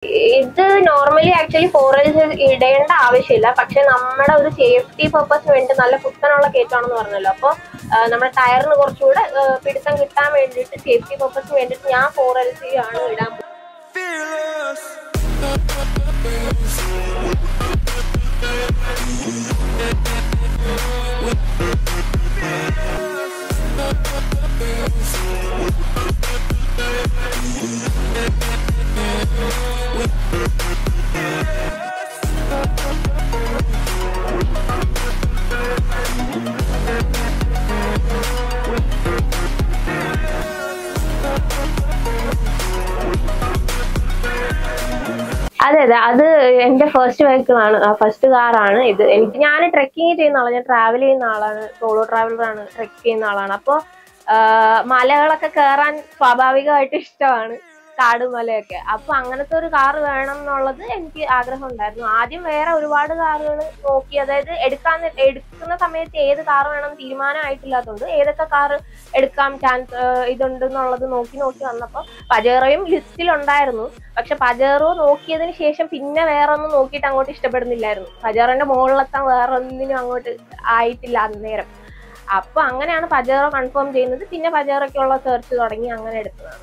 ഇത് normally actually 4Ls ഇടേണ്ട ആവശ്യമില്ല. പക്ഷെ നമ്മുടെ ഒരു സേഫ്റ്റി പർപ്പസിന് വേണ്ടി നല്ല കുത്തനുള്ള കയറ്റമാണെന്ന് പറഞ്ഞല്ലോ. അപ്പോൾ നമ്മുടെ ടയറിന് കുറച്ചുകൂടെ പിടുത്തം കിട്ടാൻ വേണ്ടിയിട്ട് സേഫ്റ്റി പർപ്പസിന് വേണ്ടിയിട്ട് ഞാൻ 4Ls ആണ് ഇടാൻ പോകുന്നത്. അതെ അതെ, അത് എന്റെ ഫസ്റ്റ് വെഹിക്കിളാണ്, ഫസ്റ്റ് കാറാണ് ഇത്. ഞാൻ ട്രെക്കിങ് ചെയ്യുന്ന ആളാണ്, ഞാൻ ട്രാവൽ ചെയ്യുന്ന ആളാണ്, സോളോ ട്രാവലറാണ്, ട്രെക്ക് ചെയ്യുന്ന ആളാണ്. അപ്പോൾ മലകളൊക്കെ കയറാൻ സ്വാഭാവികമായിട്ട് ഇഷ്ടമാണ്, കാടും മലയൊക്കെ. അപ്പൊ അങ്ങനത്തെ ഒരു കാറ് വേണം എന്നുള്ളത് എനിക്ക് ആഗ്രഹം ഉണ്ടായിരുന്നു. ആദ്യം വേറെ ഒരുപാട് കാറുകൾ നോക്കി, അതായത് എടുക്കുന്ന സമയത്ത് ഏത് കാറ് വേണം തീരുമാനമായിട്ടില്ലാത്തതുകൊണ്ട് ഏതൊക്കെ കാറ് എടുക്കാൻ ചാൻസ് ഇതുണ്ട് എന്നുള്ളത് നോക്കി വന്നപ്പോൾ പജേറോയും ലിസ്റ്റിലുണ്ടായിരുന്നു. പക്ഷെ പജേറോ നോക്കിയതിന് ശേഷം പിന്നെ വേറെ ഒന്നും നോക്കിയിട്ട് അങ്ങോട്ട് ഇഷ്ടപ്പെടുന്നില്ലായിരുന്നു. പജേറോന്റെ മുകളിലെത്താൻ വേറെ ഒന്നിനും അങ്ങോട്ട് ആയിട്ടില്ല അന്നേരം. അപ്പൊ അങ്ങനെയാണ് പജേറോ കൺഫേം ചെയ്യുന്നത്. പിന്നെ പജേറോയ്ക്കുള്ള സെർച്ച് തുടങ്ങി, അങ്ങനെ എടുത്തതാണ്.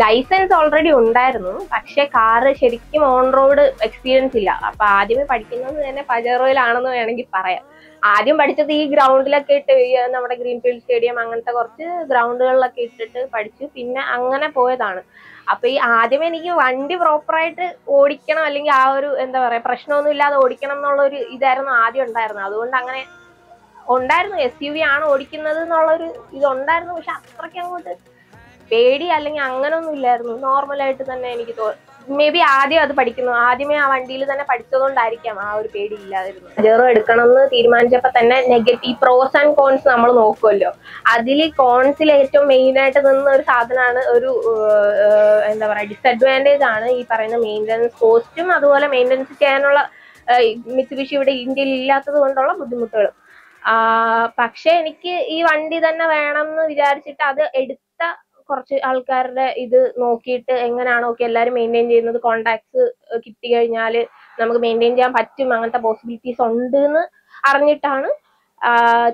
ലൈസൻസ് ഓൾറെഡി ഉണ്ടായിരുന്നു, പക്ഷെ കാറ് ശരിക്കും ഓൺ റോഡ് എക്സ്പീരിയൻസ് ഇല്ല. അപ്പൊ ആദ്യമേ പഠിക്കുന്നത് തന്നെ പജേറോയിലാണെന്ന് വേണമെങ്കിൽ പറയാം. ആദ്യം പഠിച്ചത് ഈ ഗ്രൗണ്ടിലൊക്കെ ഇട്ട്, നമ്മുടെ ഗ്രീൻഫീൽഡ് സ്റ്റേഡിയം അങ്ങനത്തെ കുറച്ച് ഗ്രൗണ്ടുകളിലൊക്കെ ഇട്ടിട്ട് പഠിച്ചു. പിന്നെ അങ്ങനെ പോയതാണ്. അപ്പൊ ഈ ആദ്യമേ എനിക്ക് വണ്ടി പ്രോപ്പറായിട്ട് ഓടിക്കണം, അല്ലെങ്കിൽ ആ ഒരു എന്താ പറയാ പ്രശ്നമൊന്നും ഇല്ലാതെ ഓടിക്കണം എന്നുള്ള ഒരു ഇതായിരുന്നു ആദ്യം ഉണ്ടായിരുന്നത്. അതുകൊണ്ട് അങ്ങനെ ഉണ്ടായിരുന്നു, SUV ആണ് ഓടിക്കുന്നത് എന്നുള്ളൊരു ഇതുണ്ടായിരുന്നു. പക്ഷെ അത്രയ്ക്ക് അങ്ങോട്ട് പേടി അല്ലെങ്കിൽ അങ്ങനെ ഒന്നും ഇല്ലായിരുന്നു. നോർമലായിട്ട് തന്നെ എനിക്ക് മേ ബി ആദ്യമേ ആ വണ്ടിയിൽ തന്നെ പഠിച്ചതുകൊണ്ടായിരിക്കാം ആ ഒരു പേടി ഇല്ലാതിരുന്നു. പജേറോ എടുക്കണം എന്ന് തീരുമാനിച്ചപ്പോ തന്നെ നെഗറ്റീവ്, പ്രോസ് ആൻഡ് കോൺസ് നമ്മൾ നോക്കുമല്ലോ. അതിൽ കോൺസിൽ ഏറ്റവും മെയിൻ ആയിട്ട് നിന്ന ഒരു സാധനമാണ്, ഒരു എന്താ പറയാ ഡിസഡ്വാൻറ്റേജ് ആണ് ഈ പറയുന്ന മെയിൻ്റനൻസ് കോസ്റ്റും, അതുപോലെ മെയിൻ്റനൻസ് ചെയ്യാനുള്ള മിത്സുബിഷി ഇവിടെ ഇന്ത്യയിൽ ഇല്ലാത്തത് കൊണ്ടുള്ള ബുദ്ധിമുട്ടുകൾ. പക്ഷെ എനിക്ക് ഈ വണ്ടി തന്നെ വേണം എന്ന് വിചാരിച്ചിട്ട് അത് എടുത്ത കുറച്ച് ആൾക്കാരുടെ ഇത് നോക്കിയിട്ട് എങ്ങനെയാണോ എല്ലാവരും മെയിൻറ്റെയിൻ ചെയ്യുന്നത്, കോണ്ടാക്ട്സ് കിട്ടി കഴിഞ്ഞാൽ നമുക്ക് മെയിൻറ്റെയിൻ ചെയ്യാൻ പറ്റും, അങ്ങനത്തെ പോസിബിലിറ്റീസ് ഉണ്ട് എന്ന് അറിഞ്ഞിട്ടാണ്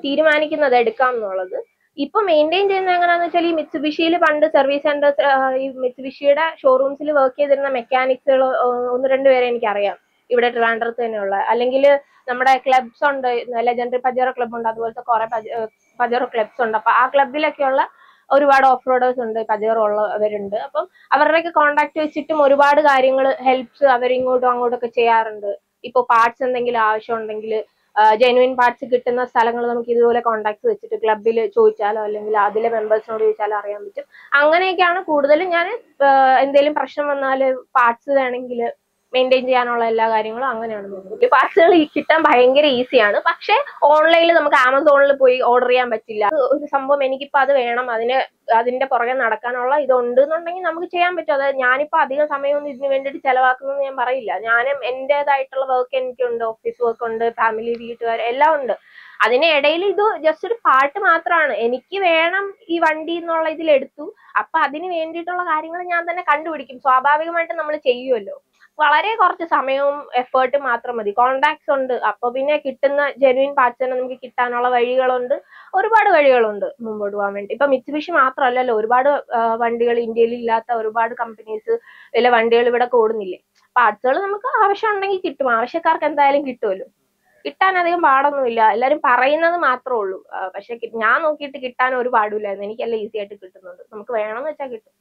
തീരുമാനിക്കുന്നത് എടുക്കാം എന്നുള്ളത്. ഇപ്പൊ മെയിൻറ്റെയിൻ ചെയ്യുന്നത് എങ്ങനെയാന്ന് വെച്ചാൽ, ഈ മിത്സുബിഷിയിൽ പണ്ട് സർവീസ് സെന്റേഴ്സ്, ഈ മിത്സുബിഷിയുടെ ഷോറൂംസിൽ വർക്ക് ചെയ്തിരുന്ന മെക്കാനിക്സുകൾ 1-2 പേരെ എനിക്കറിയാം ഇവിടെ ട്രിവാൻഡ്രത്ത് തന്നെയുള്ള. അല്ലെങ്കിൽ നമ്മുടെ ക്ലബ്സ് ഉണ്ട്, ലെജൻഡറി പജേറോ ക്ലബ് ഉണ്ട്, അതുപോലത്തെ കുറെ പജേറോ ക്ലബ്സ് ഉണ്ട്. അപ്പൊ ആ ക്ലബിലൊക്കെയുള്ള ഒരുപാട് ഓഫ് റോഡേഴ്സ് ഉണ്ട്, പജേറോ ഉള്ളവരുണ്ട്. അപ്പം അവരുടെയൊക്കെ കോണ്ടാക്ട് വെച്ചിട്ടും ഒരുപാട് കാര്യങ്ങൾ ഹെൽപ്സ് അവരിങ്ങോട്ടും അങ്ങോട്ടൊക്കെ ചെയ്യാറുണ്ട്. ഇപ്പൊ പാർട്സ് എന്തെങ്കിലും ആവശ്യം ഉണ്ടെങ്കിൽ, ജെനുവിൻ പാർട്സ് കിട്ടുന്ന സ്ഥലങ്ങൾ നമുക്ക് ഇതുപോലെ കോണ്ടാക്ട്സ് വെച്ചിട്ട് ക്ലബിൽ ചോദിച്ചാലോ അല്ലെങ്കിൽ അതിലെ മെമ്പേഴ്സിനോട് ചോദിച്ചാലോ അറിയാൻ പറ്റും. അങ്ങനെയൊക്കെയാണ് കൂടുതലും ഞാൻ എന്തെങ്കിലും പ്രശ്നം വന്നാൽ പാർട്സ് വേണമെങ്കിൽ മെയിൻറ്റെയിൻ ചെയ്യാനുള്ള എല്ലാ കാര്യങ്ങളും അങ്ങനെയാണ് നോക്കുന്നത്. പാർട്സുകൾ കിട്ടാൻ ഭയങ്കര ഈസിയാണ്. പക്ഷെ ഓൺലൈനിൽ നമുക്ക് ആമസോണിൽ പോയി ഓർഡർ ചെയ്യാൻ പറ്റില്ല. ഒരു സംഭവം എനിക്കിപ്പോ അത് വേണം, അതിന്റെ പുറകെ നടക്കാനുള്ള ഇതുണ്ട് എന്നുണ്ടെങ്കിൽ നമുക്ക് ചെയ്യാൻ പറ്റും. അതായത് ഞാനിപ്പോ അധികം സമയമൊന്നും ഇതിന് വേണ്ടിയിട്ട് ചെലവാക്കുന്നതെന്ന് ഞാൻ പറയില്ല. ഞാനും എന്റേതായിട്ടുള്ള വർക്ക് എനിക്കുണ്ട്, ഓഫീസ് വർക്ക് ഉണ്ട്, ഫാമിലി, വീട്ടുകാർ എല്ലാം ഉണ്ട്. അതിനിടയിൽ ഇത് ജസ്റ്റ് ഒരു പാർട്ട് മാത്രമാണ്. എനിക്ക് വേണം ഈ വണ്ടി എന്നുള്ള ഇതിലെടുത്തു. അപ്പൊ അതിന് വേണ്ടിയിട്ടുള്ള കാര്യങ്ങൾ ഞാൻ തന്നെ കണ്ടുപിടിക്കും. സ്വാഭാവികമായിട്ട് നമ്മൾ ചെയ്യുമല്ലോ. വളരെ കുറച്ച് സമയവും എഫേർട്ടും മാത്രം മതി. കോണ്ടാക്ട്സ് ഉണ്ട്, അപ്പൊ പിന്നെ കിട്ടുന്ന ജെനുവിൻ പാർട്സ് തന്നെ നമുക്ക് കിട്ടാനുള്ള വഴികളുണ്ട്, ഒരുപാട് വഴികളുണ്ട് മുമ്പോട്ട് പോകാൻ വേണ്ടി. ഇപ്പൊ മിത്സുബിഷി മാത്രമല്ലല്ലോ, ഒരുപാട് വണ്ടികൾ ഇന്ത്യയിൽ ഇല്ലാത്ത ഒരുപാട് കമ്പനീസ് ഇതിലെ വണ്ടികൾ ഇവിടെ ഓടുന്നില്ലേ. പാർട്സുകൾ നമുക്ക് ആവശ്യം ഉണ്ടെങ്കിൽ കിട്ടും, ആവശ്യക്കാർക്ക് എന്തായാലും കിട്ടുമല്ലോ. കിട്ടാൻ അധികം പാടൊന്നുമില്ല, എല്ലാരും പറയുന്നത് മാത്രമേ ഉള്ളൂ. പക്ഷെ ഞാൻ നോക്കിയിട്ട് കിട്ടാൻ ഒരു പാടില്ലായിരുന്നു, എനിക്കെല്ലാം ഈസി ആയിട്ട് കിട്ടുന്നുണ്ട്. നമുക്ക് വേണമെന്ന് വെച്ചാൽ കിട്ടും.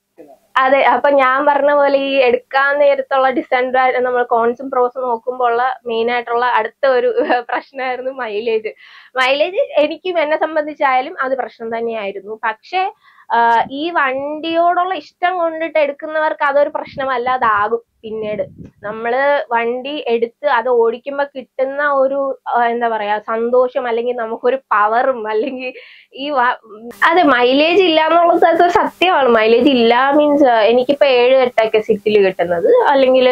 അതെ, അപ്പൊ ഞാൻ പറഞ്ഞ പോലെ ഈ എടുക്കാൻ നേരത്തുള്ള ഡിസഡ്വാൻറ്റേജ്, നമ്മൾ കോൺസും പ്രോസും നോക്കുമ്പോൾ ഉള്ള മെയിൻ ആയിട്ടുള്ള അടുത്ത ഒരു പ്രശ്നമായിരുന്നു മൈലേജ്. എനിക്കും എന്നെ സംബന്ധിച്ചായാലും അത് പ്രശ്നം തന്നെയായിരുന്നു. പക്ഷെ ഈ വണ്ടിയോടുള്ള ഇഷ്ടം കൊണ്ടിട്ട് എടുക്കുന്നവർക്ക് അതൊരു പ്രശ്നമല്ലാതാകും. പിന്നീട് നമ്മള് വണ്ടി എടുത്ത് അത് ഓടിക്കുമ്പോ കിട്ടുന്ന ഒരു എന്താ പറയാ സന്തോഷം, അല്ലെങ്കിൽ നമുക്കൊരു പവറും, അല്ലെങ്കിൽ ഈ അതെ മൈലേജ് ഇല്ല എന്നുള്ളത് ഒരു സത്യമാണ്. മൈലേജ് ഇല്ല മീൻസ് എനിക്കിപ്പോ 7-8 സിറ്റിയിൽ കിട്ടുന്നത്, അല്ലെങ്കിൽ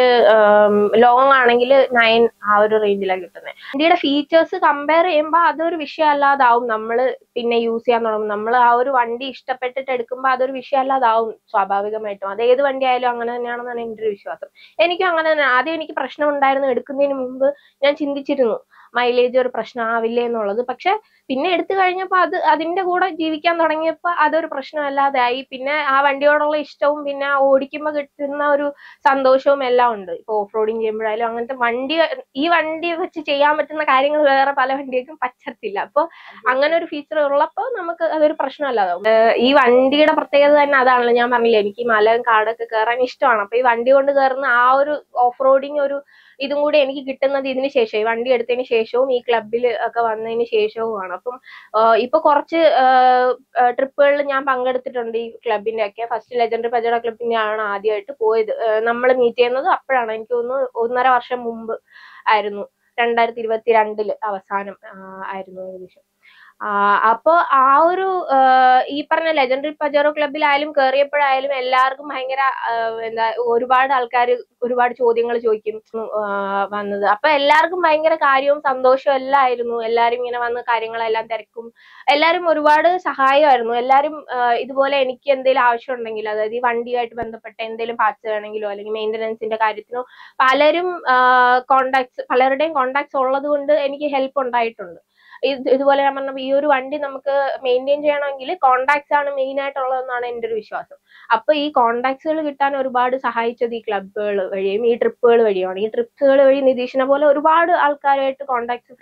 ലോങ് ആണെങ്കിൽ 9 ആ ഒരു റേഞ്ചിലാണ് കിട്ടുന്നത്. വണ്ടിയുടെ ഫീച്ചേഴ്സ് കമ്പയർ ചെയ്യുമ്പോൾ അതൊരു വിഷയം അല്ലാതാവും. നമ്മള് പിന്നെ യൂസ് ചെയ്യാൻ തുടങ്ങും. നമ്മൾ ആ ഒരു വണ്ടി ഇഷ്ടപ്പെട്ടിട്ട് എടുക്കുമ്പോൾ അതൊരു വിഷയം അല്ലാതാവും സ്വാഭാവികമായിട്ടും. അത് ഏത് വണ്ടി ആയാലും അങ്ങനെ തന്നെയാണെന്നാണ് എൻ്റെ ഒരു വിശ്വാസം. എനിക്കും അങ്ങനെ തന്നെ. ആദ്യം എനിക്ക് പ്രശ്നം ഉണ്ടായിരുന്നു, എടുക്കുന്നതിന് മുമ്പ് ഞാൻ ചിന്തിച്ചിരുന്നു മൈലേജ് ഒരു പ്രശ്നമാവില്ലേ എന്നുള്ളത്. പക്ഷെ പിന്നെ എടുത്തു കഴിഞ്ഞപ്പോൾ അതിന്റെ കൂടെ ജീവിക്കാൻ തുടങ്ങിയപ്പോൾ അതൊരു പ്രശ്നമല്ലാതെ ആയി. പിന്നെ ആ വണ്ടിയോടുള്ള ഇഷ്ടവും പിന്നെ ഓടിക്കുമ്പോൾ കിട്ടുന്ന ഒരു സന്തോഷവും എല്ലാം ഉണ്ട്. ഇപ്പൊ ഓഫ് റോഡിങ് ചെയ്യുമ്പോഴായാലും അങ്ങനത്തെ ഈ വണ്ടി വെച്ച് ചെയ്യാൻ പറ്റുന്ന കാര്യങ്ങൾ വേറെ പല വണ്ടികൾക്കും പറ്റത്തില്ല. അപ്പൊ അങ്ങനെ ഒരു ഫീച്ചർ ഉള്ളപ്പോൾ നമുക്ക് അതൊരു പ്രശ്നമല്ലാതാവും. ഈ വണ്ടിയുടെ പ്രത്യേകത തന്നെ അതാണല്ലോ, ഞാൻ പറഞ്ഞില്ലേ എനിക്ക് മലയും കാടൊക്കെ കയറാൻ ഇഷ്ടമാണ്. അപ്പൊ ഈ വണ്ടി കൊണ്ട് കയറുന്ന ആ ഒരു ഓഫ് റോഡിങ് ഒരു ഇതും കൂടി എനിക്ക് കിട്ടുന്നത് ഇതിന് ശേഷം, ഈ വണ്ടി എടുത്തതിന് ശേഷവും ഈ ക്ലബിൽ ഒക്കെ വന്നതിന് ശേഷവുമാണ്. അപ്പം ഇപ്പൊ കുറച്ച് ട്രിപ്പുകളിൽ ഞാൻ പങ്കെടുത്തിട്ടുണ്ട് ഈ ക്ലബിന്റെ ഒക്കെ. ഫസ്റ്റ് ലെജൻഡറി പജറ ക്ലബിന്റെ ആണ് ആദ്യമായിട്ട് പോയത്. നമ്മൾ മീറ്റ് ചെയ്യുന്നത് അപ്പോഴാണ്, എനിക്ക് തോന്നുന്നു 1.5 വർഷം മുമ്പ് ആയിരുന്നു, 2022 അവസാനം ആയിരുന്നു ഏകദേശം. അപ്പൊ ആ ഒരു ഈ പറഞ്ഞ ലെജൻഡറി പജറോ ക്ലബിലായാലും കയറിയപ്പോഴായാലും എല്ലാവർക്കും ഭയങ്കര എന്താ, ഒരുപാട് ആൾക്കാർ ഒരുപാട് ചോദ്യങ്ങൾ ചോദിക്കും വന്നത്. അപ്പൊ എല്ലാവർക്കും ഭയങ്കര കാര്യവും സന്തോഷവും എല്ലാം ആയിരുന്നു. എല്ലാരും ഇങ്ങനെ വന്ന് കാര്യങ്ങളെല്ലാം തിരക്കും, എല്ലാരും ഒരുപാട് സഹായമായിരുന്നു. എല്ലാരും ഇതുപോലെ എനിക്ക് എന്തെങ്കിലും ആവശ്യം ഉണ്ടെങ്കിൽ, അതായത് ഈ വണ്ടിയായിട്ട് ബന്ധപ്പെട്ട എന്തെങ്കിലും പാർട്സ് വേണമെങ്കിലോ അല്ലെങ്കിൽ മെയിൻ്റനൻസിന്റെ കാര്യത്തിനോ പലരും പലരുടെയും കോണ്ടാക്ട്സ് ഉള്ളത് കൊണ്ട് എനിക്ക് ഹെൽപ്പ് ഉണ്ടായിട്ടുണ്ട്. ഇതുപോലെ ഞാൻ പറഞ്ഞ ഈ ഒരു വണ്ടി നമുക്ക് മെയിൻറ്റെയിൻ ചെയ്യണമെങ്കിൽ കോണ്ടാക്ട്സ് ആണ് മെയിൻ ആയിട്ടുള്ളതെന്നാണ് എൻ്റെ ഒരു വിശ്വാസം. അപ്പൊ ഈ കോണ്ടാക്ട്സുകൾ കിട്ടാൻ ഒരുപാട് സഹായിച്ചത് ഈ ക്ലബുകൾ വഴിയും ഈ ട്രിപ്പുകൾ വഴിയാണ്. ഈ ട്രിപ്പുകൾ വഴി നിതീഷിനെ പോലെ ഒരുപാട് ആൾക്കാരായിട്ട് കോണ്ടാക്ട്സ്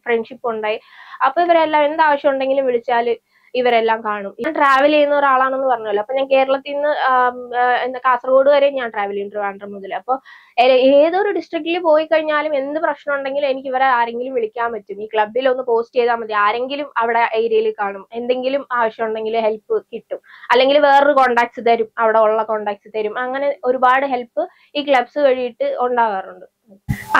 ഫ്രണ്ട്ഷിപ്പ് ഉണ്ടായി. അപ്പൊ ഇവരെല്ലാം എന്താവശ്യം ഉണ്ടെങ്കിലും വിളിച്ചാല് ഇവരെല്ലാം കാണും. ഞാൻ ട്രാവൽ ചെയ്യുന്ന ഒരാളാണെന്ന് പറഞ്ഞല്ലോ. അപ്പൊ ഞാൻ കേരളത്തിൽ നിന്ന് കാസർഗോഡ് വരെ ഞാൻ ട്രാവൽ ചെയ്യും, ട്രിവാൻഡ്രം മുതൽ. അപ്പൊ ഏതൊരു ഡിസ്ട്രിക്റ്റിൽ പോയി കഴിഞ്ഞാലും എന്ത് പ്രശ്നം ഉണ്ടെങ്കിലും എനിക്ക് ഇവരെ ആരെങ്കിലും വിളിക്കാൻ പറ്റും. ഈ ക്ലബിൽ ഒന്ന് പോസ്റ്റ് ചെയ്താൽ മതി, ആരെങ്കിലും അവിടെ ഏരിയയിൽ കാണും. എന്തെങ്കിലും ആവശ്യം ഉണ്ടെങ്കിൽ ഹെൽപ്പ് കിട്ടും, അല്ലെങ്കിൽ വേറൊരു കോണ്ടാക്ട്സ് തരും, അവിടെ ഉള്ള കോണ്ടാക്ട്സ് തരും. അങ്ങനെ ഒരുപാട് ഹെൽപ്പ് ഈ ക്ലബ്സ് വഴിയിട്ട് ഉണ്ടാകാറുണ്ട്.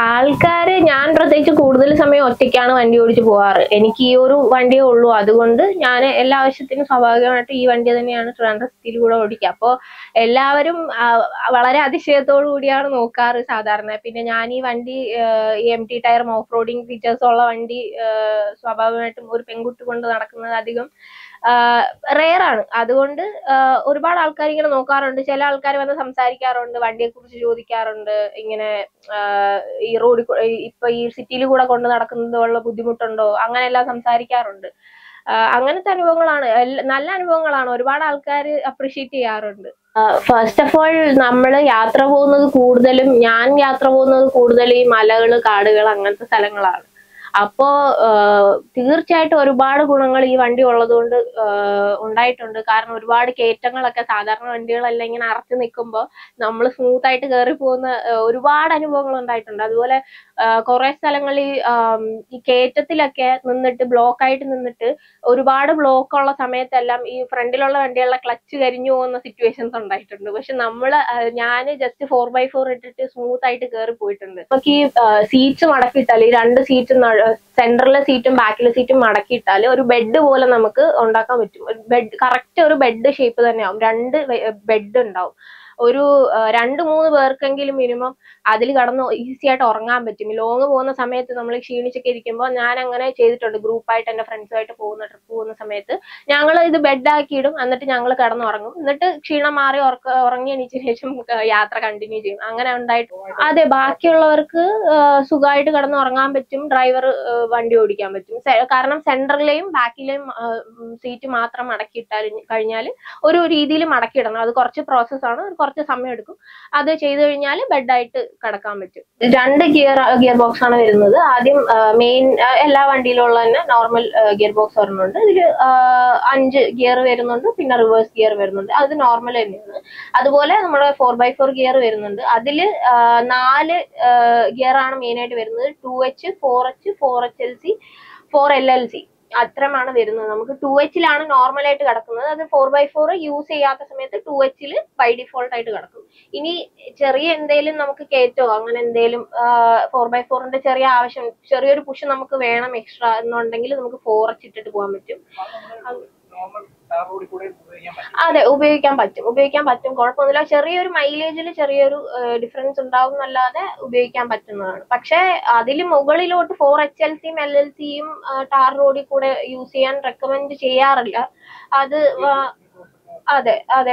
ആൾക്കാര്, ഞാൻ പ്രത്യേകിച്ച് കൂടുതൽ സമയം ഒറ്റയ്ക്കാണ് വണ്ടി ഓടിച്ച് പോവാറ്. എനിക്ക് ഈ ഒരു വണ്ടിയേ ഉള്ളൂ, അതുകൊണ്ട് ഞാൻ എല്ലാ ആവശ്യത്തിനും സ്വാഭാവികമായിട്ട് ഈ വണ്ടി തന്നെയാണ് ട്രിവാൻഡ്രം സിറ്റിയിൽ കൂടെ ഓടിക്കുക. അപ്പോൾ എല്ലാവരും വളരെ അതിശയത്തോടു കൂടിയാണ് നോക്കാറ് സാധാരണ. പിന്നെ ഞാൻ ഈ വണ്ടി MT ടയറും ഓഫ് റോഡിങ് ഫീച്ചേഴ്സും ഉള്ള വണ്ടി സ്വാഭാവികമായിട്ടും ഒരു പെൺകുട്ടി കൊണ്ട് നടക്കുന്നത് അധികം റെയർ ആണ്. അതുകൊണ്ട് ഒരുപാട് ആൾക്കാർ ഇങ്ങനെ നോക്കാറുണ്ട്. ചില ആൾക്കാർ വന്ന് സംസാരിക്കാറുണ്ട്, വണ്ടിയെ കുറിച്ച് ചോദിക്കാറുണ്ട്. ഇങ്ങനെ ഈ റോഡിൽ ഇപ്പൊ ഈ സിറ്റിയിൽ കൂടെ കൊണ്ട് നടക്കുന്നതുള്ള ബുദ്ധിമുട്ടുണ്ടോ, അങ്ങനെയെല്ലാം സംസാരിക്കാറുണ്ട്. അങ്ങനത്തെ അനുഭവങ്ങളാണ്, നല്ല അനുഭവങ്ങളാണ്. ഒരുപാട് ആൾക്കാർ അപ്രിഷിയേറ്റ് ചെയ്യാറുണ്ട്. ഫസ്റ്റ് ഓഫ് ഓൾ നമ്മൾ യാത്ര പോകുന്നത് കൂടുതലും, ഞാൻ യാത്ര പോകുന്നത് കൂടുതൽ ഈ മലകള് കാടുകൾ അങ്ങനത്തെ സ്ഥലങ്ങളാണ്. അപ്പോ തീർച്ചയായിട്ടും ഒരുപാട് ഗുണങ്ങൾ ഈ വണ്ടി ഉള്ളത് കൊണ്ട് ഉണ്ടായിട്ടുണ്ട്. കാരണം ഒരുപാട് കയറ്റങ്ങളൊക്കെ സാധാരണ വണ്ടികളെല്ലാം ഇങ്ങനെ അറച്ചു നിൽക്കുമ്പോൾ നമ്മൾ സ്മൂത്ത് ആയിട്ട് കയറി പോകുന്ന ഒരുപാട് അനുഭവങ്ങൾ ഉണ്ടായിട്ടുണ്ട്. അതുപോലെ കുറെ സ്ഥലങ്ങളിൽ ഈ കയറ്റത്തിലൊക്കെ നിന്നിട്ട് ബ്ലോക്ക് ആയിട്ട് നിന്നിട്ട് ഒരുപാട് ബ്ലോക്ക് ഉള്ള സമയത്തെല്ലാം ഈ ഫ്രണ്ടിലുള്ള വണ്ടികളുടെ ക്ലച്ച് കരിഞ്ഞു പോകുന്ന സിറ്റുവേഷൻസ് ഉണ്ടായിട്ടുണ്ട്. പക്ഷെ ഞാൻ ജസ്റ്റ് 4x4 ഇട്ടിട്ട് സ്മൂത്ത് ആയിട്ട് കയറി പോയിട്ടുണ്ട്. നമുക്ക് ഈ സീറ്റ്സ് മടക്കിയിട്ടാൽ, ഈ 2 സീറ്റും സെന്ററിലെ സീറ്റും ബാക്കിലെ സീറ്റും മടക്കിയിട്ടാൽ ഒരു ബെഡ് പോലെ നമുക്ക് ഉണ്ടാക്കാൻ പറ്റും. കറക്റ്റ് ഒരു ബെഡ് ഷേപ്പ് തന്നെ ആവും. 2 ബെഡ് ഉണ്ടാവും. ഒരു 2-3 പേർക്കെങ്കിലും മിനിമം അതിൽ കടന്ന് ഈസി ആയിട്ട് ഉറങ്ങാൻ പറ്റും. ലോങ് പോകുന്ന സമയത്ത് നമ്മൾ ക്ഷീണിച്ചൊക്കെ ഇരിക്കുമ്പോൾ ഞാൻ അങ്ങനെ ചെയ്തിട്ടുണ്ട്. ഗ്രൂപ്പായിട്ട് എൻ്റെ ഫ്രണ്ട്സുമായിട്ട് ട്രിപ്പ് പോകുന്ന സമയത്ത് ഞങ്ങൾ ഇത് ബെഡാക്കിയിടും, എന്നിട്ട് ഞങ്ങൾ കിടന്നുറങ്ങും. എന്നിട്ട് ക്ഷീണം മാറി ഉറങ്ങി എണീച്ചതിന് ശേഷം യാത്ര കണ്ടിന്യൂ ചെയ്യും. അങ്ങനെ ഉണ്ടായിട്ട് അതെ, ബാക്കിയുള്ളവർക്ക് സുഖമായിട്ട് കിടന്നുറങ്ങാൻ പറ്റും, ഡ്രൈവർ വണ്ടി ഓടിക്കാൻ പറ്റും. കാരണം സെന്ററിലെയും ബാക്കിലെയും സീറ്റ് മാത്രം മടക്കിയിട്ടാൽ കഴിഞ്ഞാൽ ഒരു രീതിയിൽ മടക്കിയിടണം. അത് കുറച്ച് പ്രോസസ്സാണ്, കുറച്ച് സമയം എടുക്കും. അത് ചെയ്ത് കഴിഞ്ഞാൽ ബെഡായിട്ട് കിടക്കാൻ പറ്റും. 2 ഗിയർ ബോക്സ് ആണ് വരുന്നത്. ആദ്യം മെയിൻ എല്ലാ വണ്ടിയിലുള്ള തന്നെ നോർമൽ ഗിയർ ബോക്സ് വരുന്നുണ്ട്. ഇതിൽ 5 ഗിയർ വരുന്നുണ്ട്, പിന്നെ റിവേഴ്സ് ഗിയർ വരുന്നുണ്ട്. അത് നോർമൽ തന്നെയാണ്. അതുപോലെ നമ്മുടെ 4x4 ഗിയർ വരുന്നുണ്ട്. അതിൽ 4 ഗിയർ ആണ് മെയിൻ ആയിട്ട് വരുന്നത്. 2H, 4H, 4HLC, 4LLC അത്രമാണ് വരുന്നത്. നമുക്ക് 2Hലാണ് നോർമൽ ആയിട്ട് കിടക്കുന്നത്. അത് 4x4 യൂസ് ചെയ്യാത്ത സമയത്ത് 2Hൽ ബൈ ഡിഫോൾട്ട് ആയിട്ട് കിടക്കും. ഇനി ചെറിയ എന്തെങ്കിലും നമുക്ക് കയറ്റോ അങ്ങനെ എന്തെങ്കിലും 4x4ന്റെ ചെറിയൊരു പുഷ് നമുക്ക് വേണം എക്സ്ട്രാ എന്നുണ്ടെങ്കിൽ നമുക്ക് 4H ഇട്ടിട്ട് പോകാൻ പറ്റും. അതെ, ഉപയോഗിക്കാൻ പറ്റും, കുഴപ്പമൊന്നുമില്ല. ചെറിയൊരു മൈലേജിൽ ചെറിയൊരു ഡിഫറൻസ് ഉണ്ടാവും എന്നല്ലാതെ ഉപയോഗിക്കാൻ പറ്റുന്നതാണ്. പക്ഷെ അതിൽ മുകളിലോട്ട് 4HLCയും LLCയും ടാർ റോഡിൽ കൂടെ യൂസ് ചെയ്യാൻ റെക്കമെൻഡ് ചെയ്യാറില്ല. അത്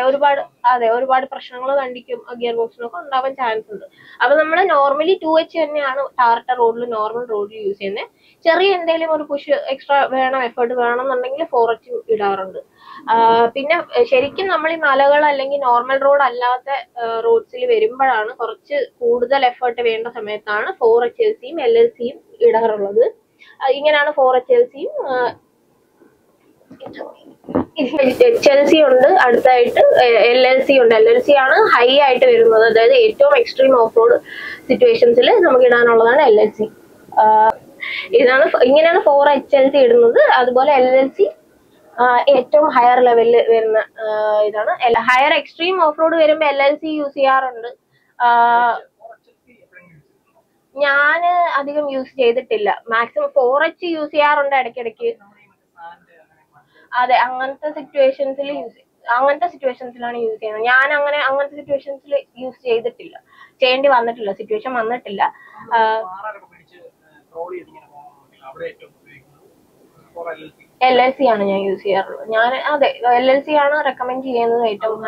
ഒരുപാട് പ്രശ്നങ്ങൾ കണ്ടിക്കും ഗിയർ ബോക്സിനൊക്കെ ഉണ്ടാവാൻ ചാൻസ് ഉണ്ട്. അപ്പൊ നമ്മൾ നോർമലി 2H തന്നെയാണ് ടാറിട്ട റോഡിൽ നോർമൽ റോഡിൽ യൂസ് ചെയ്യുന്നത്. ചെറിയ എന്തെങ്കിലും ഒരു പുഷ് എക്സ്ട്രാ വേണം, എഫേർട്ട് വേണം എന്നുണ്ടെങ്കിൽ 4H ഇടാറുണ്ട്. പിന്നെ ശരിക്കും നമ്മൾ ഈ മലകൾ അല്ലെങ്കിൽ നോർമൽ റോഡ് അല്ലാത്ത റോഡ്സിൽ വരുമ്പോഴാണ് കുറച്ച് കൂടുതൽ എഫേർട്ട് വേണ്ട സമയത്താണ് 4HLCയും LLCയും ഇടാറുള്ളത്. ഇങ്ങനെയാണ് 4HLCയും HLC ഉണ്ട്, അടുത്തായിട്ട് LLC ഉണ്ട്. LLC ആണ് ഹൈ ആയിട്ട് വരുന്നത്, അതായത് ഏറ്റവും എക്സ്ട്രീം ഓഫ് റോഡ് സിറ്റുവേഷൻസിൽ നമുക്ക് ഇടാനുള്ളതാണ് LLC. ഇങ്ങനെയാണ് 4HLC ഇടുന്നത്. അതുപോലെ LLC ഏറ്റവും ഹയർ ലെവലിൽ വരുന്ന ഇതാണ്. ഹയർ എക്സ്ട്രീം ഓഫ് റോഡ് വരുമ്പോൾ LLC യൂസ് ചെയ്യാറുണ്ട്. ഞാൻ അധികം യൂസ് ചെയ്തിട്ടില്ല. മാക്സിമം 4H യൂസ് ചെയ്യാറുണ്ട് ഇടയ്ക്കിടയ്ക്ക്. അതെ, അങ്ങനത്തെ സിറ്റുവേഷൻസിലാണ് യൂസ് ചെയ്യുന്നത്. ഞാൻ അങ്ങനത്തെ സിറ്റുവേഷൻസിൽ യൂസ് ചെയ്തിട്ടില്ല, ചെയ്യേണ്ടി വന്നിട്ടില്ല, സിറ്റുവേഷൻ വന്നിട്ടില്ല. LLC ആണ് ഞാൻ യൂസ് ചെയ്യാറുള്ളത്. LLC ആണ് റെക്കമെൻഡ് ചെയ്യുന്നത് ഏറ്റവും.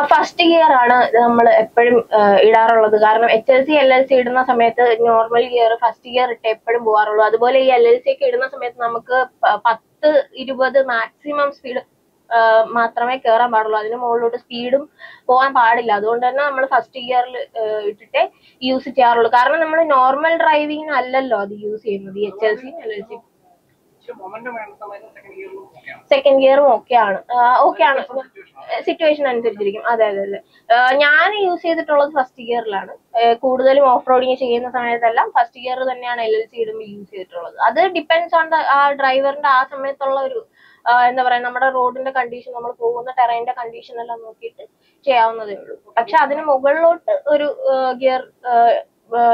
ഫസ്റ്റ് ഗിയർ ആണ് നമ്മൾ എപ്പോഴും ഇടാറുള്ളത്. കാരണം HLC LLC ഇടുന്ന സമയത്ത് നോർമൽ ഗിയർ ഫസ്റ്റ് ഗിയർ ഇട്ട് എപ്പോഴും പോകാറുള്ളൂ. അതുപോലെ ഈ LLC ഒക്കെ ഇടുന്ന സമയത്ത് നമുക്ക് 10-20 മാക്സിമം സ്പീഡ് മാത്രമേ കയറാൻ പാടുള്ളൂ. അതിന് മുകളിലോട്ട് സ്പീഡും പോകാൻ പാടില്ല. അതുകൊണ്ട് തന്നെ നമ്മൾ ഫസ്റ്റ് ഗിയറിൽ ഇട്ടിട്ടേ യൂസ് ചെയ്യാറുള്ളൂ. കാരണം നമ്മൾ നോർമൽ ഡ്രൈവിംഗ് അല്ലല്ലോ അത് യൂസ് ചെയ്യുന്നത്, HLC LLC. സെക്കൻഡ് ഗിയറും ഓക്കെയാണ് സിറ്റുവേഷൻ അനുസരിച്ചിരിക്കും. അതെ. ഞാൻ യൂസ് ചെയ്തിട്ടുള്ളത് ഫസ്റ്റ് ഗിയറിലാണ്. കൂടുതലും ഓഫ് റോഡിങ് ചെയ്യുന്ന സമയത്തെല്ലാം ഫസ്റ്റ് ഗിയർ തന്നെയാണ് LLC ഇടുമ്പോൾ യൂസ് ചെയ്തിട്ടുള്ളത്. അത് ഡിപ്പെൻഡ്സ് ഓൺ ആ ഡ്രൈവറിന്റെ ആ സമയത്തുള്ള ഒരു എന്താ പറയാ, നമ്മുടെ റോഡിന്റെ കണ്ടീഷൻ, നമ്മൾ പോകുന്ന ടെറൈന്റെ കണ്ടീഷൻ എല്ലാം നോക്കിയിട്ട് ചെയ്യാവുന്നതേ ഉള്ളൂ. പക്ഷെ അതിന് മുകളിലോട്ട് ഒരു ഗിയർ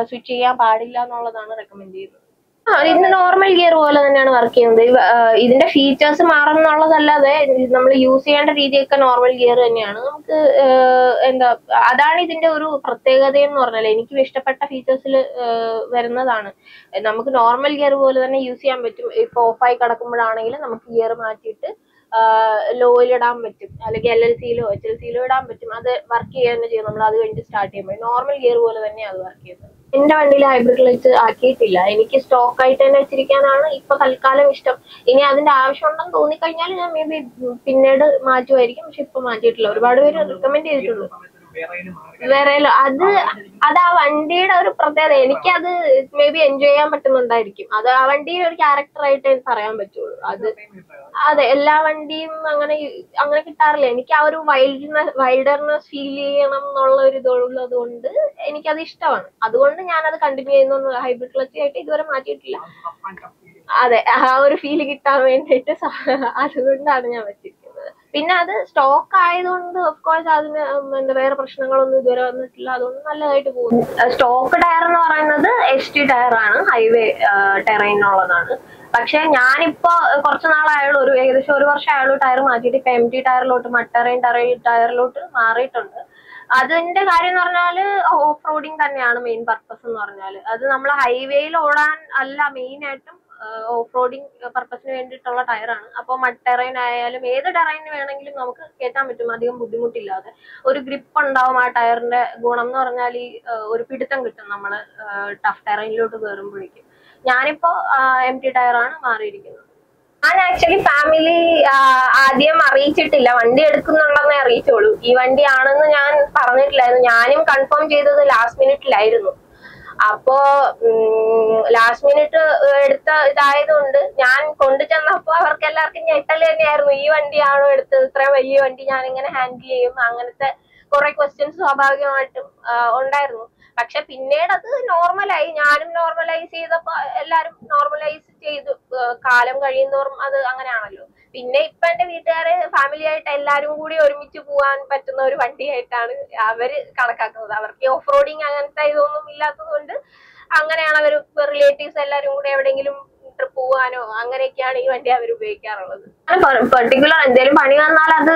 സ്വിച്ച് ചെയ്യാൻ പാടില്ല എന്നുള്ളതാണ് റെക്കമെൻഡ് ചെയ്യുന്നത്. ഇതിന്റെ നോർമൽ ഗിയർ പോലെ തന്നെയാണ് വർക്ക് ചെയ്യുന്നത്. ഇതിന്റെ ഫീച്ചേഴ്സ് മാറുന്നുള്ളതല്ലാതെ നമ്മൾ യൂസ് ചെയ്യേണ്ട രീതിയൊക്കെ നോർമൽ ഗിയർ തന്നെയാണ്. നമുക്ക് അതാണ് ഇതിന്റെ ഒരു പ്രത്യേകത എന്ന് പറഞ്ഞാൽ എനിക്കും ഇഷ്ടപ്പെട്ട ഫീച്ചേഴ്സിൽ വരുന്നതാണ്. നമുക്ക് നോർമൽ ഗിയർ പോലെ തന്നെ യൂസ് ചെയ്യാൻ പറ്റും. ഇപ്പൊ ഓഫായി കിടക്കുമ്പോഴാണെങ്കിൽ നമുക്ക് ഗിയർ മാറ്റിയിട്ട് ലോയിൽ ഇടാൻ പറ്റും, അല്ലെങ്കിൽ LLCയിലോ HLCയിലോ ഇടാൻ പറ്റും. അത് വർക്ക് ചെയ്യുക തന്നെ ചെയ്യും. നമ്മൾ അത് കഴിഞ്ഞിട്ട് സ്റ്റാർട്ട് ചെയ്യുമ്പോൾ നോർമൽ ഗിയർ പോലെ തന്നെയാണ് അത് വർക്ക് ചെയ്യുന്നത്. എന്റെ വണ്ടിയിൽ ഹൈബ്രിഡ് ക്ലച്ച് ആക്കിയിട്ടില്ല. എനിക്ക് സ്റ്റോക്ക് ആയിട്ട് തന്നെ വെച്ചിരിക്കാനാണ് ഇപ്പൊ തൽക്കാലം ഇഷ്ടം. ഇനി അതിന്റെ ആവശ്യം ഉണ്ടെന്ന് തോന്നിക്കഴിഞ്ഞാൽ ഞാൻ മേ ബി പിന്നീട് മാറ്റുമായിരിക്കും. പക്ഷെ ഇപ്പൊ മാറ്റിയിട്ടില്ല. ഒരുപാട് പേര് റെക്കമെൻഡ് ചെയ്തിട്ടുണ്ട്. വേറെ അത് ആ വണ്ടിയുടെ ഒരു പ്രത്യേകത. എനിക്കത് മേ ബി എൻജോയ് ചെയ്യാൻ പറ്റുന്നുണ്ടായിരിക്കും. അത് ആ വണ്ടിയുടെ ഒരു ക്യാരക്ടറായിട്ട് പറയാൻ പറ്റുള്ളൂ. അതെ, എല്ലാ വണ്ടിയും അങ്ങനെ കിട്ടാറില്ല. എനിക്ക് ആ ഒരു വൈൽഡർനെസ് ഫീൽ ചെയ്യണം എന്നുള്ള ഒരു ഇതുള്ളത് കൊണ്ട് എനിക്കത് ഇഷ്ടമാണ്. അതുകൊണ്ട് ഞാനത് കണ്ടിന്യൂ ചെയ്യുന്നു. ഹൈബ്രിഡ് ക്ലച്ച് ആയിട്ട് ഇതുവരെ മാറ്റിയിട്ടില്ല. അതെ, ആ ഒരു ഫീല് കിട്ടാൻ വേണ്ടിയിട്ട് അതുകൊണ്ടാണ് ഞാൻ വെച്ചിരിക്കുന്നത്. പിന്നെ അത് സ്റ്റോക്ക് ആയതുകൊണ്ട് ഓഫ്കോഴ്സ് അതിന് വേറെ പ്രശ്നങ്ങളൊന്നും ഇതുവരെ വന്നിട്ടില്ല. അതുകൊണ്ട് നല്ലതായിട്ട് പോകുന്നു. സ്റ്റോക്ക് ടയർ എന്ന് പറയുന്നത് HT ടയർ ആണ്, ഹൈവേ ടെറൈനുള്ളതാണ്. പക്ഷെ ഞാനിപ്പോ കുറച്ച് നാളായുള്ളൂ, ഏകദേശം 1 വർഷം ആയുള്ളൂ ടയർ മാറ്റിയിട്ട്. ഇപ്പൊ MT ടയറിലോട്ട്, മഡ് ടയറിലോട്ട് മാറിയിട്ടുണ്ട്. അതിന്റെ കാര്യം എന്ന് പറഞ്ഞാല് ഓഫ് റോഡിങ് തന്നെയാണ് മെയിൻ പർപ്പസ് എന്ന് പറഞ്ഞാല്. അത് നമ്മൾ ഹൈവേയിൽ ഓടാൻ അല്ല, മെയിൻ ആയിട്ടും ഓഫ് റോഡിങ് പർപ്പസിന് വേണ്ടിയിട്ടുള്ള ടയറാണ്. അപ്പോൾ മഡ് ടെറൈൻ ആയാലും ഏത് ടെറൈന് വേണമെങ്കിലും നമുക്ക് കയറ്റാൻ പറ്റും അധികം ബുദ്ധിമുട്ടില്ലാതെ. ഒരു ഗ്രിപ്പ് ഉണ്ടാവും ആ ടയറിന്റെ. ഗുണം എന്ന് പറഞ്ഞാൽ ഈ ഒരു പിടുത്തം കിട്ടും നമ്മള് ടഫ് ടെറൈനിലോട്ട് കയറുമ്പോഴേക്കും. ഞാനിപ്പോ MT ടയറാണ് മാറിയിരിക്കുന്നത്. ഞാൻ ആക്ച്വലി ഫാമിലി ആദ്യം അറിയിച്ചിട്ടില്ല. വണ്ടി എടുക്കുന്നുണ്ടെന്നേ അറിയിച്ചോളൂ. ഈ വണ്ടിയാണെന്ന് ഞാൻ പറഞ്ഞിട്ടില്ലായിരുന്നു. ഞാനും കൺഫേം ചെയ്തത് ലാസ്റ്റ് മിനിറ്റിലായിരുന്നു. അപ്പോ ലാസ്റ്റ് മിനിറ്റ് എടുത്ത ഇതായതുകൊണ്ട് ഞാൻ കൊണ്ടു ചെന്നപ്പോ അവർക്ക് എല്ലാവർക്കും ഞെട്ടല് തന്നെയായിരുന്നു. ഈ വണ്ടിയാണോ എടുത്തത്, ഇത്രയും വലിയ വണ്ടി ഞാൻ ഇങ്ങനെ ഹാൻഡിൽ ചെയ്യും, അങ്ങനത്തെ കുറെ ക്വസ്റ്റ്യൻസ് സ്വാഭാവികമായിട്ടും ഉണ്ടായിരുന്നു. പക്ഷെ പിന്നീട് അത് നോർമലായി. ഞാനും നോർമലൈസ് ചെയ്തപ്പോ എല്ലാരും നോർമലൈസ് ചെയ്തു. കാലം കഴിയുന്തോറും അത് അങ്ങനെയാണല്ലോ. പിന്നെ ഇപ്പൊ എന്റെ വീട്ടുകാര് ഫാമിലി ആയിട്ട് എല്ലാരും കൂടി ഒരുമിച്ച് പോകാൻ പറ്റുന്ന ഒരു വണ്ടിയായിട്ടാണ് അവര് കണക്കാക്കുന്നത്. അവർക്ക് ഓഫ് റോഡിങ് അങ്ങനത്തെ ഇതൊന്നും ഇല്ലാത്തത് കൊണ്ട് അങ്ങനെയാണ് അവർ റിലേറ്റീവ്സ് എല്ലാരും കൂടെ എവിടെയെങ്കിലും ട്രിപ്പ് പോകാനോ അങ്ങനെയൊക്കെയാണ് ഈ വണ്ടി അവർ ഉപയോഗിക്കാറുള്ളത്. പെർട്ടിക്കുലർ എന്തെങ്കിലും പണി വന്നാൽ അത്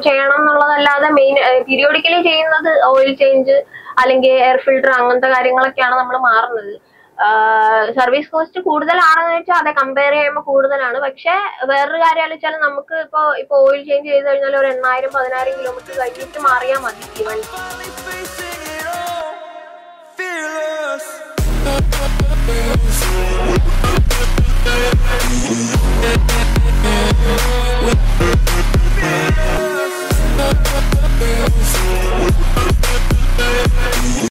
ചെയ്യണം എന്നുള്ളതല്ലാതെ മെയിൻ പീരിയോഡിക്കലി ചെയ്യുന്നത് ഓയിൽ ചേഞ്ച് അല്ലെങ്കിൽ എയർ ഫിൽട്ടർ അങ്ങനത്തെ കാര്യങ്ങളൊക്കെയാണ് നമ്മൾ മാറുന്നത്. സർവീസ് കോസ്റ്റ് കൂടുതലാണെന്ന് വെച്ചാൽ അതെ കമ്പയർ ചെയ്യുമ്പോൾ കൂടുതലാണ്. പക്ഷെ വേറൊരു കാര്യം വെച്ചാൽ നമുക്ക് ഇപ്പൊ ഓയിൽ ചേഞ്ച് ചെയ്ത് കഴിഞ്ഞാൽ ഒരു 8,000-10,000 കിലോമീറ്റർ കഴിഞ്ഞിട്ട് മാറിയാൽ മതി ഈ വണ്ടി.